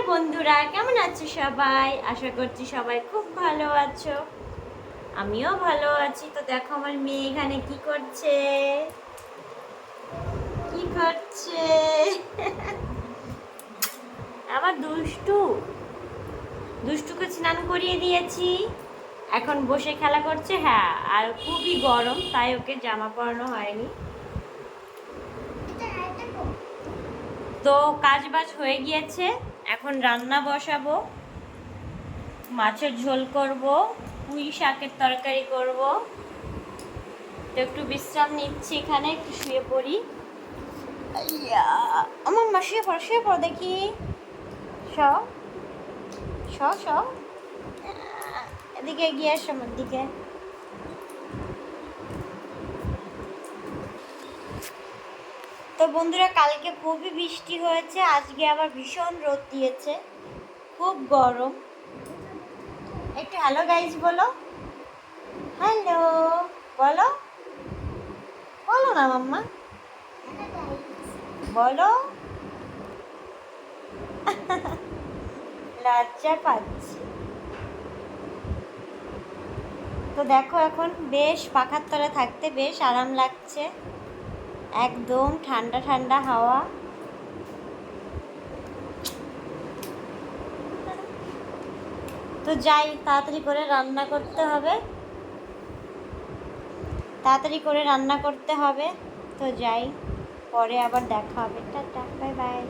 বন্ধুরা, কেমন আছো সবাই? আশা করছি সবাই খুব ভালো আছো। আমিও ভালো আছি। তো দেখো আমার মেয়ে এখানে কি করছে। কি করছে আবার দুষ্টু। দুষ্টুকে স্নান করিয়ে দিয়েছি, এখন বসে খেলা করছে। হ্যাঁ, আর খুবই গরম, তাই ওকে জামা পরানো হয়নি। তো কাজ বাজ হয়ে গিয়েছে, এখন রান্না বসাবো। মাছের ঝোল করব, পুঁই শাকের তরকারি করব। তো একটু বিশ্রাম নিচ্ছি এখানে, একটু শুয়ে পড়ি। আমার মা শুয়ে পড়ো দেখি। স স স এদিকে গিয়ে আসো আমার দিকে। তো বন্ধুরা, কালকে খুবই বৃষ্টি হয়েছে, আজকে আবার ভীষণ রোদ দিয়েছে, খুব গরম। একটু হ্যালো গাইজ বলো। হ্যালো বলো, বলো না মাম্মা, বলো। লজ্জা পাচ্ছি। তো দেখো এখন বেশ পাখার তলে থাকতে বেশ আরাম লাগছে, একদম ঠান্ডা ঠান্ডা হাওয়া। তো যাই, তাড়াতাড়ি করে রান্না করতে হবে, তাড়াতাড়ি করে রান্না করতে হবে। তো যাই, পরে আবার দেখা হবে। Tata, bye bye.